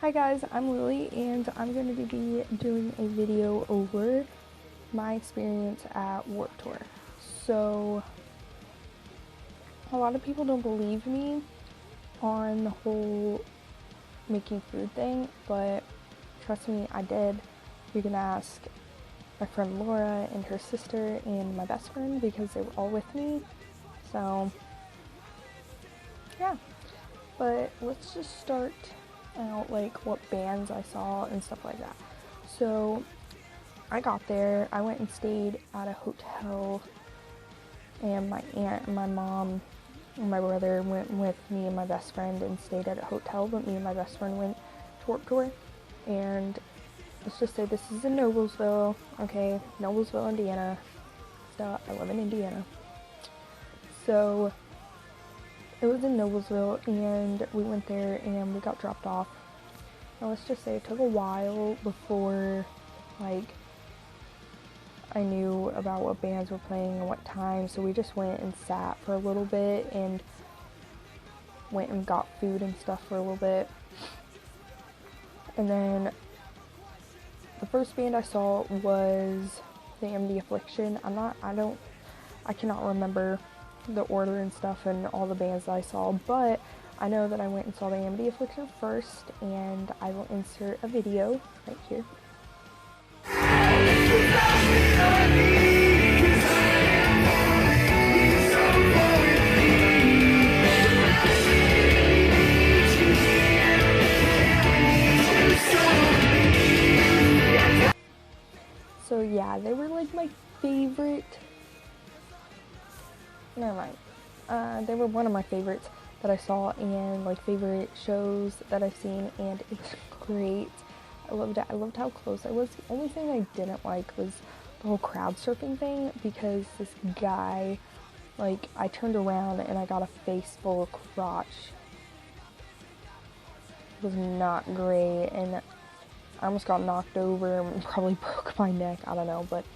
Hi guys, I'm Lily and I'm going to be doing a video over my experience at Warped Tour. So, a lot of people don't believe me on the whole making food thing, but trust me, I did. You can ask my friend Laura and her sister and my best friend because they were all with me. So, yeah. But let's just start out like what bands I saw and stuff like that. So I got there, I went and stayed at a hotel, and my aunt and my mom and my brother went with me and my best friend and stayed at a hotel, but me and my best friend went to Warped Tour. And let's just say this is in Noblesville, okay, Noblesville, Indiana. So I live in Indiana. So it was in Noblesville, and we went there and we got dropped off. Now let's just say it took a while before, like, I knew about what bands were playing and what time, so we just went and sat for a little bit and went and got food and stuff for a little bit. And then the first band I saw was the MD Affliction. I cannot remember the order and stuff and all the bands that I saw, but I know that I went and saw the MD Affliction first, and I will insert a video right here. So yeah, they were like my favorite. Never mind. They were one of my favorites that I saw, and like favorite shows that I've seen, and it was great. I loved it. I loved how close I was. The only thing I didn't like was the whole crowd surfing thing, because this guy, like, I turned around and I got a face full of crotch. It was not great, and I almost got knocked over and probably broke my neck. I don't know, but.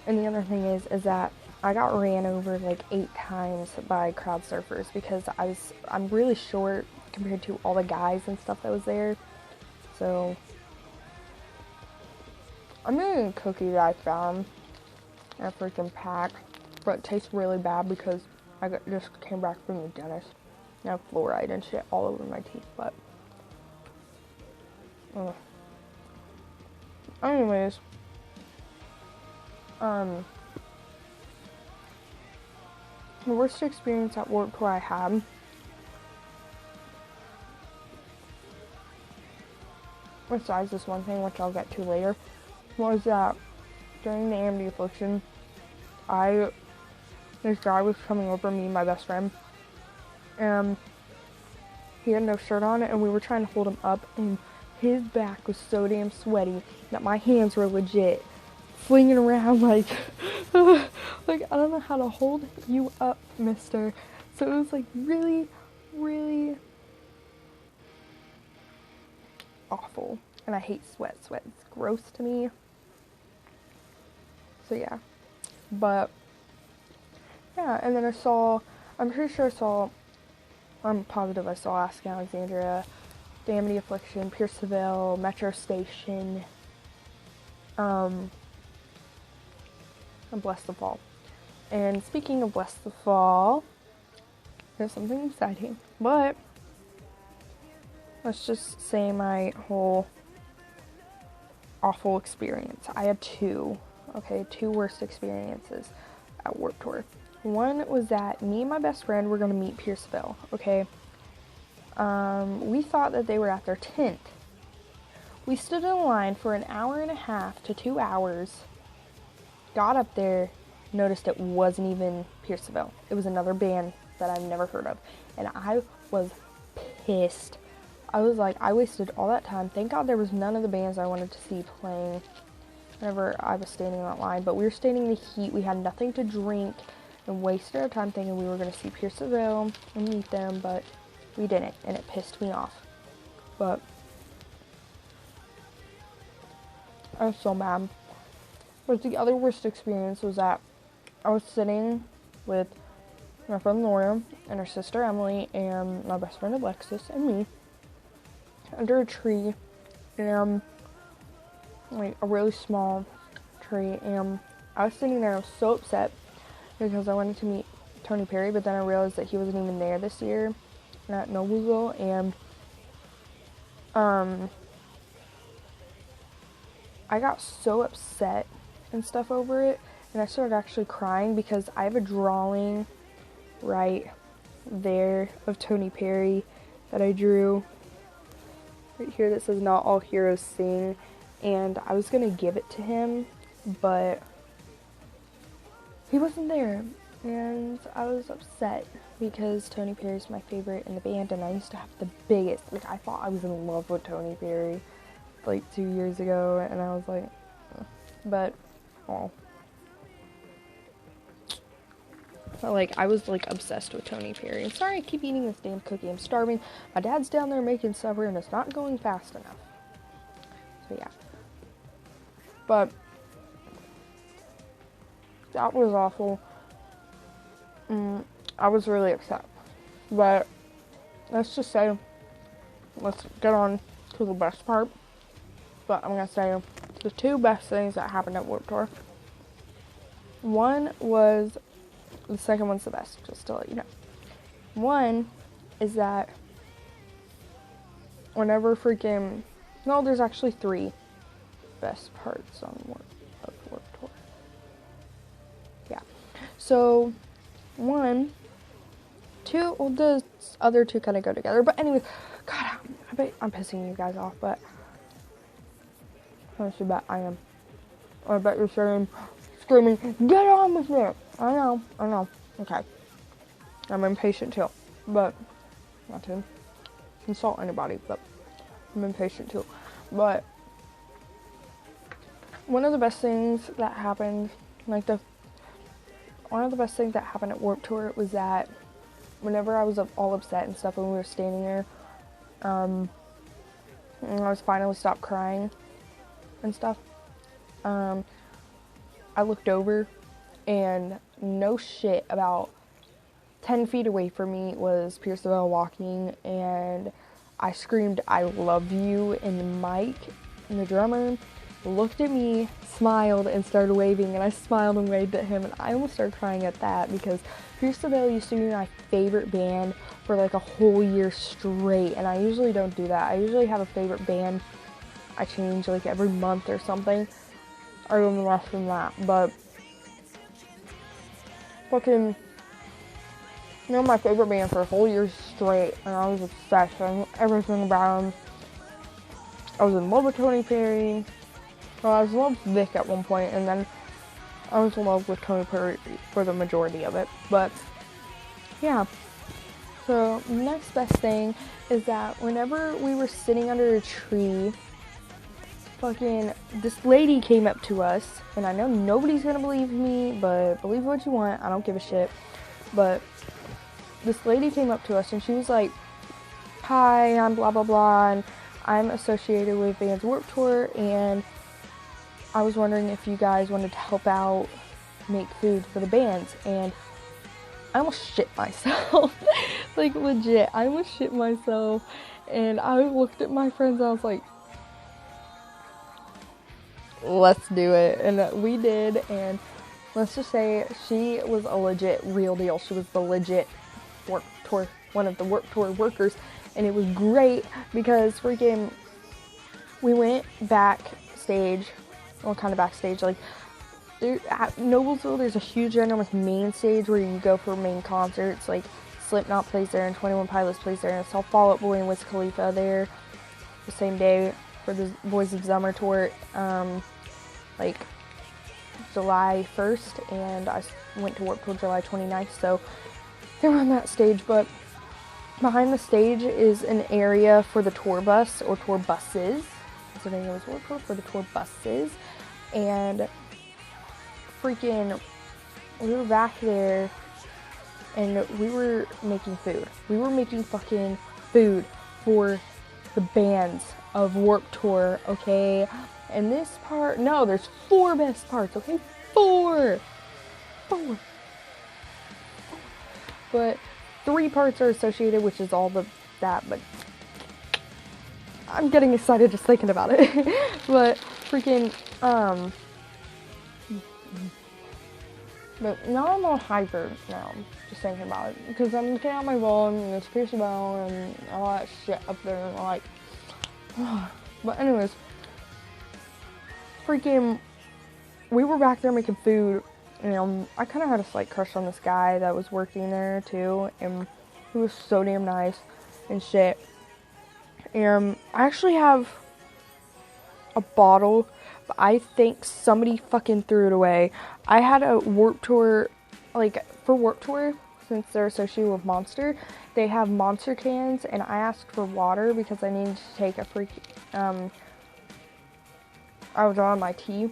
And the other thing is that I got ran over like 8 times by crowd surfers because I'm really short compared to all the guys and stuff that was there. So I'm eating a cookie that I found in a freaking pack, but it tastes really bad because just came back from the dentist. I have fluoride and shit all over my teeth, but anyways, the worst experience at Warped Tour I had besides this one thing, which I'll get to later, was that during the AMD Affliction, this guy was coming over, me and my best friend, and he had no shirt on, and we were trying to hold him up, and his back was so damn sweaty that my hands were legit flinging around like, like, I don't know how to hold you up, mister. So it was like really, really awful. And I hate sweat. Sweat is gross to me. So yeah. But yeah, and then I'm positive I saw Ask Alexandria, the Amity Affliction, Pierce Seville, Metro Station, and Bless the Fall. And speaking of Bless the Fall, there's something exciting. But let's just say my whole awful experience. I had two worst experiences at Warped Tour. One was that me and my best friend were going to meet Pierce Seville, okay? We thought that they were at their tent. We stood in line for an hour and a half to 2 hours, got up there, noticed it wasn't even Pierce Seville. It was another band that I've never heard of, and I was pissed. I was like, I wasted all that time. Thank God there was none of the bands I wanted to see playing whenever I was standing in that line, but we were standing in the heat, we had nothing to drink, and wasted our time thinking we were going to see Pierce Seville and meet them, but we didn't, and it pissed me off. But I was so mad. But the other worst experience was that I was sitting with my friend Laura and her sister Emily and my best friend Alexis and me, under a tree, like a really small tree, and I was sitting there. I was so upset because I wanted to meet Tony Perry, but then I realized that he wasn't even there this year at Noblesville, and I got so upset and stuff over it, and I started actually crying because I have a drawing right there of Tony Perry that I drew right here that says "Not all heroes sing," and I was gonna give it to him, but he wasn't there, and I was upset because Tony Perry's my favorite in the band, and I used to have the biggest, like, I thought I was in love with Tony Perry like 2 years ago, and I was like, but, oh. But, like, I was, like, obsessed with Tony Perry. I'm sorry I keep eating this damn cookie. I'm starving. My dad's down there making supper, and it's not going fast enough. So, yeah. But that was awful. I was really upset. But let's just say, let's get on to the best part. But I'm going to say the two best things that happened at Warped Tour. One was, the second one's the best, just to let you know. One is that whenever freaking, no, there's actually three best parts on Warped Tour. Yeah. So, one, two, well, the other two kind of go together. But anyways, God, I bet I'm pissing you guys off, but I bet I am. I bet you're screaming, get on with it. I know. Okay. I'm impatient too. But, not to insult anybody, but I'm impatient too. But, one of the best things that happened, one of the best things that happened at Warped Tour was that whenever I was all upset and stuff when we were standing there, and I was finally stopped crying and stuff, I looked over, and no shit, about 10 feet away from me was Pierce DeVille walking, and I screamed, "I love you," and Mike, the drummer, looked at me, smiled, and started waving, and I smiled and waved at him, and I almost started crying at that, because Pierce DeVille used to be my favorite band for like a whole year straight, and I usually don't do that. I usually have a favorite band I change like every month or something, or even less than that, but fucking, my favorite band for a whole year straight, and I was obsessed with everything about them. I was in love with Tony Perry. Well, I was in love with Vic at one point, and then I was in love with Tony Perry for the majority of it, but yeah. So, the next best thing is that whenever we were sitting under a tree, fucking, this lady came up to us, and I know nobody's gonna believe me, but believe what you want, I don't give a shit, but this lady came up to us, and she was like, "Hi, I'm blah blah blah, and I'm associated with Bands Warped Tour, and I was wondering if you guys wanted to help out make food for the bands," and I almost shit myself, like legit, I almost shit myself, and I looked at my friends, and I was like, let's do it, and we did, and let's just say she was a legit real deal. She was the legit Warped Tour, one of the Warped Tour workers, and it was great because freaking we went backstage, well, kind of backstage, like there, at Noblesville there's a huge ginormous main stage where you go for main concerts, like Slipknot plays there and 21 Pilots plays there, and I saw Fall Out Boy and Wiz Khalifa there the same day for the Boys of Summer tour, like July 1st, and I went to Warped Tour July 29th, so they were on that stage. But behind the stage is an area for the tour bus, or tour buses, so they was Warped Tour for the tour buses, and freaking, we were back there, and we were making food. We were making fucking food for the bands of Warped Tour, okay? And this part, no, there's 4 best parts, okay? 4! But 3 parts are associated, which is all that, but I'm getting excited just thinking about it. But freaking, but now I'm all hyper now, just thinking about it. Because I'm looking at my wall and it's pierced bell and all that shit up there and like, but anyways, freaking, we were back there making food. And I kind of had a slight crush on this guy that was working there too, and he was so damn nice and shit. And I actually have a bottle, but I think somebody fucking threw it away. I had a Warped Tour, like for Warped Tour, since they're associated with Monster, they have Monster cans, and I asked for water because I needed to take a I was on my tea.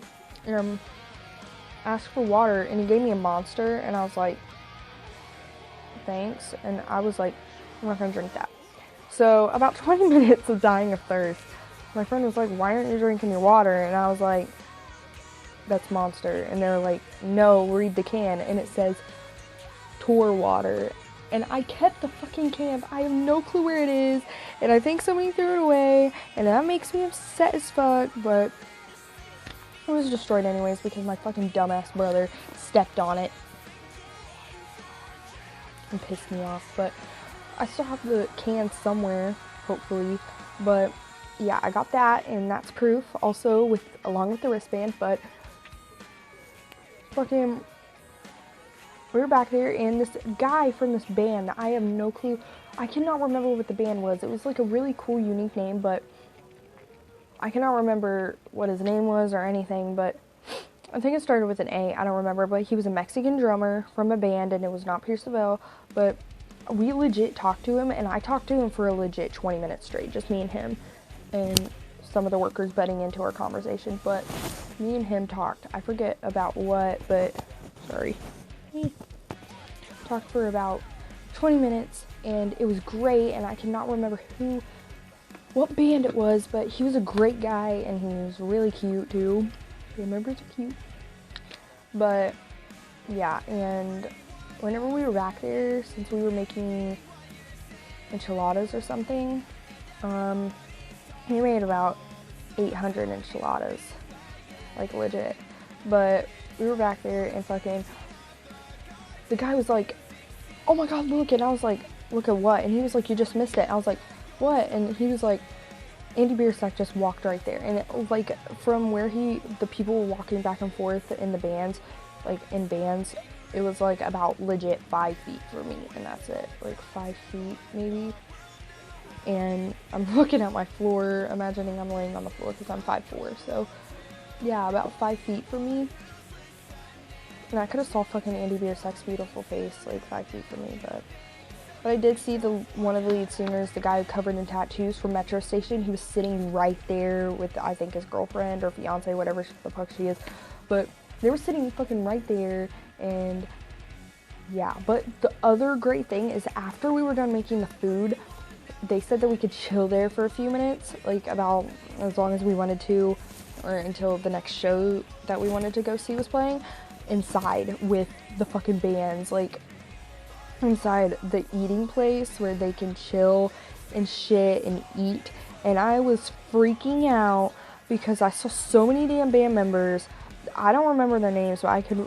Asked for water, and he gave me a Monster, and I was like, thanks, and I was like, I'm not gonna drink that. So about 20 minutes of dying of thirst, my friend was like, why aren't you drinking your water? And I was like, that's Monster. And they were like, no, read the can, and it says Tour water. And I kept the fucking can. I have no clue where it is, and I think somebody threw it away, and that makes me upset as fuck, but it was destroyed anyways because my fucking dumbass brother stepped on it and pissed me off. But I still have the can somewhere, hopefully. But yeah, I got that, and that's proof. Also, along with the wristband. But fucking, we were back there, and this guy from this band, I have no clue. I cannot remember what the band was. It was like a really cool, unique name, but I cannot remember what his name was or anything, but I think it started with an A. I don't remember, but he was a Mexican drummer from a band, and it was not Pierce the Veil, but we legit talked to him, and I talked to him for a legit 20 minutes straight, just me and him, and some of the workers butting into our conversation, but me and him talked. I forget about what, but, sorry. Talked for about 20 minutes, and it was great, and I cannot remember what band it was, but he was a great guy, and he was really cute too. Band members are cute. But yeah, and whenever we were back there, since we were making enchiladas or something, he made about 800 enchiladas, like legit. But we were back there, and fucking the guy was like, oh my god, look, and I was like, look at what? And he was like, you just missed it. I was like, what? And he was like, Andy Biersack just walked right there, and like from where the people were walking back and forth in the bands, like in bands, it was like about legit 5 feet for me, and that's it, like 5 feet maybe. And I'm looking at my floor, imagining I'm laying on the floor because I'm 5'4", so yeah, about 5 feet for me. And I could have saw fucking Andy Biersack's beautiful face like 5 feet from me, but I did see one of the lead singers, the guy covered in tattoos from Metro Station. He was sitting right there with, I think, his girlfriend or fiance, whatever the fuck she is. But they were sitting fucking right there, and yeah. But the other great thing is after we were done making the food, they said that we could chill there for a few minutes, like about as long as we wanted to, or until the next show that we wanted to go see was playing, inside with the fucking bands, like inside the eating place where they can chill and shit and eat. And I was freaking out because I saw so many damn band members. I don't remember their names, but I could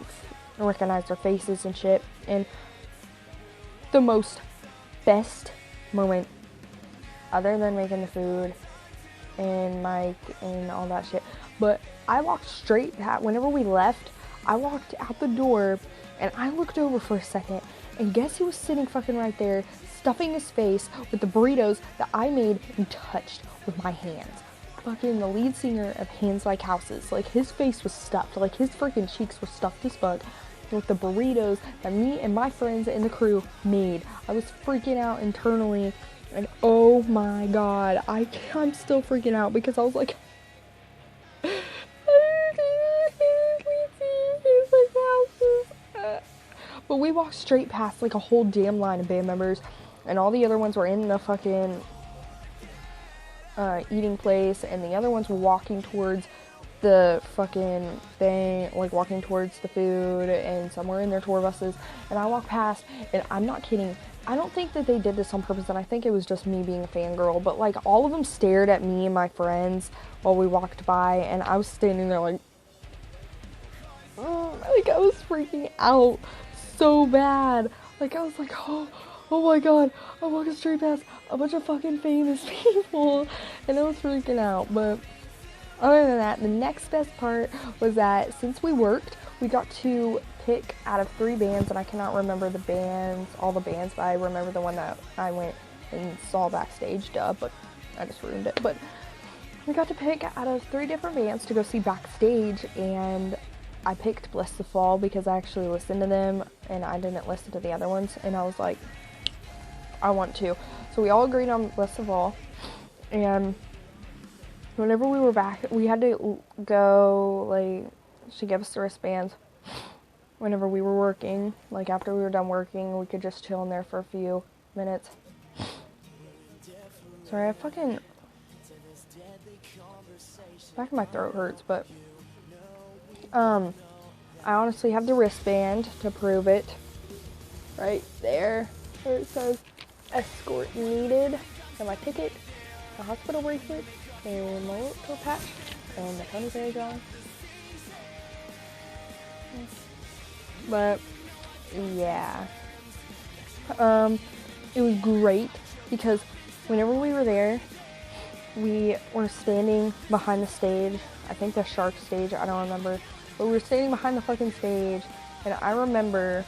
recognize their faces and shit. And the best moment, other than making the food and Mike and all that shit, but I walked straight, whenever we left, I walked out the door and I looked over for a second, and guess who was sitting fucking right there, stuffing his face with the burritos that I made and touched with my hands. Fucking the lead singer of Hands Like Houses. Like, his face was stuffed. Like, his freaking cheeks were stuffed as fuck with the burritos that me and my friends and the crew made. I was freaking out internally, and oh my god, I'm still freaking out because I was like, but we walked straight past like a whole damn line of band members, and all the other ones were in the fucking eating place, and the other ones were walking towards the fucking thing, like walking towards the food, and some were in their tour buses. And I walked past, and I'm not kidding, I don't think that they did this on purpose, and I think it was just me being a fangirl, but like all of them stared at me and my friends while we walked by, and I was standing there like I was freaking out so bad. Like I was like, oh my god, I'm walking straight past a bunch of fucking famous people, and I was freaking out. But other than that, the next best part was that since we worked, we got to pick out of 3 bands, and I cannot remember the bands, all the bands, but I remember the one that I went and saw backstage, but I just ruined it. But we got to pick out of 3 different bands to go see backstage, and I picked Bless the Fall because I actually listened to them, and I didn't listen to the other ones, and I was like, I want to. So we all agreed on Bless the Fall, and whenever we were back, we had to go, like, she gave us the wristbands. Whenever we were working, like after we were done working, we could just chill in there for a few minutes. Sorry, back of my throat hurts, but I honestly have the wristband to prove it. Right there, where it says escort needed, and my ticket, the hospital bracelet, a remote toe patch, and the Tony Berry drawing. But yeah, it was great because whenever we were there, we were standing behind the stage. I think the shark stage, I don't remember, but we were standing behind the fucking stage, and I remember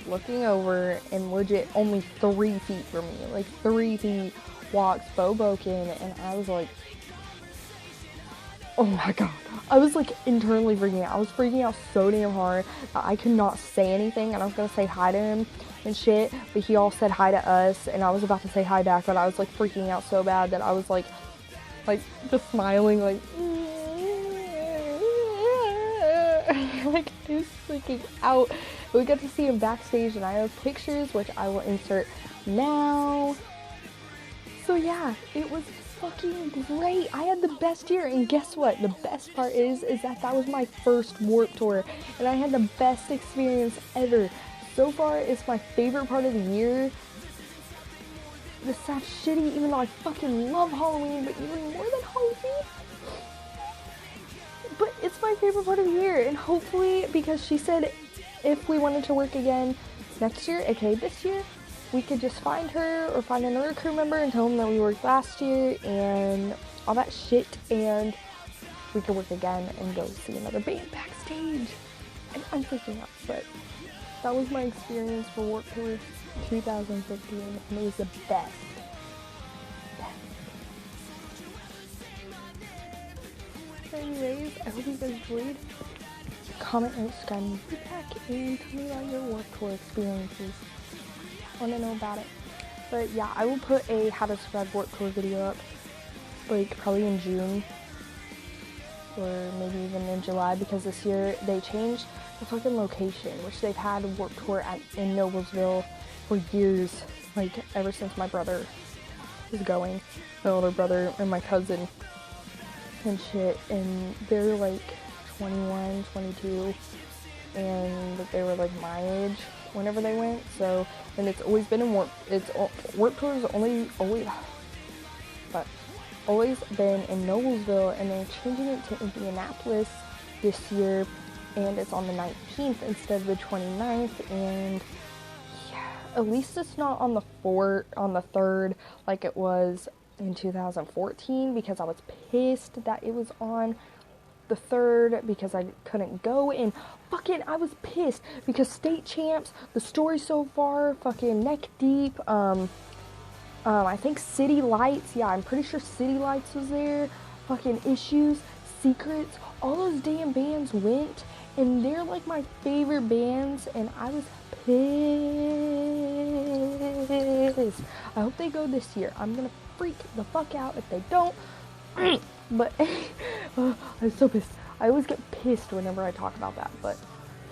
looking over and legit only 3 feet from me, like 3 feet, walks Bo Boken, and I was like, oh my god. I was like internally freaking out. I was freaking out so damn hard that I could not say anything, and I was gonna say hi to him and shit, but he all said hi to us, and I was about to say hi back, but I was like freaking out so bad that I was like just smiling, like like I was freaking out. But we got to see him backstage, and I have pictures which I will insert now. So yeah, it was fucking great. I had the best year, and guess what? The best part is that was my first Warped Tour, and I had the best experience ever. So far, it's my favorite part of the year. This sounds shitty, even though I fucking love Halloween, but even more than Halloween. But it's my favorite part of the year, and hopefully, because she said if we wanted to work again next year, aka this year, we could just find her or find another crew member and tell them that we worked last year and all that shit, and we could work again and go see another band backstage. And I'm freaking out, but that was my experience for Warped Tour 2015, and it was the best. Anyways, I hope you guys enjoyed. Comment and subscribe and feedback, and tell me about your Warped Tour experiences. I want to know about it. But yeah, I will put a how to survive Warped Tour video up, like probably in June or maybe even in July, because this year they changed the fucking location, which they've had Warped Tour in Noblesville for years, like ever since my brother was going, my older brother and my cousin and shit, and they're like 21, 22, and they were like my age whenever they went. So, and it's always been in Warped Tour's always been in Noblesville, and they're changing it to Indianapolis this year, and it's on the 19th instead of the 29th, and yeah, at least it's not on the 3rd like it was in 2014, because I was pissed that it was on the 3rd because I couldn't go, and fucking I was pissed because State Champs, The Story So Far, fucking Neck Deep, I think City Lights, yeah, I'm pretty sure City Lights was there, fucking Issues, Secrets, all those damn bands went, and they're like my favorite bands, and I was pissed. I hope they go this year. I'm gonna freak the fuck out if they don't. But I'm so pissed. I always get pissed whenever I talk about that, but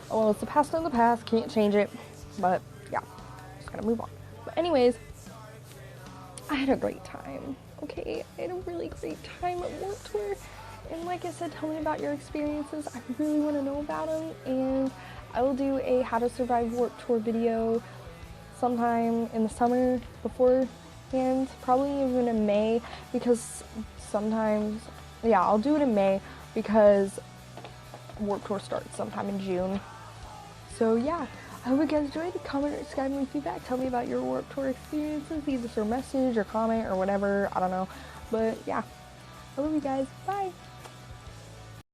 oh well, it's the past and the past, can't change it. But yeah, just gotta move on. But anyways, I had a great time. Okay, I had a really great time at Warped Tour, and like I said, tell me about your experiences. I really want to know about them, and I will do a how to survive Warped Tour video sometime in the summer beforehand, probably even in May, because sometimes, yeah, I'll do it in May because Warped Tour starts sometime in June. So yeah, I hope you guys enjoyed. Comment or subscribe, me feedback. Tell me about your Warped Tour experiences, either through a message or comment or whatever. I don't know. But yeah, I love you guys. Bye.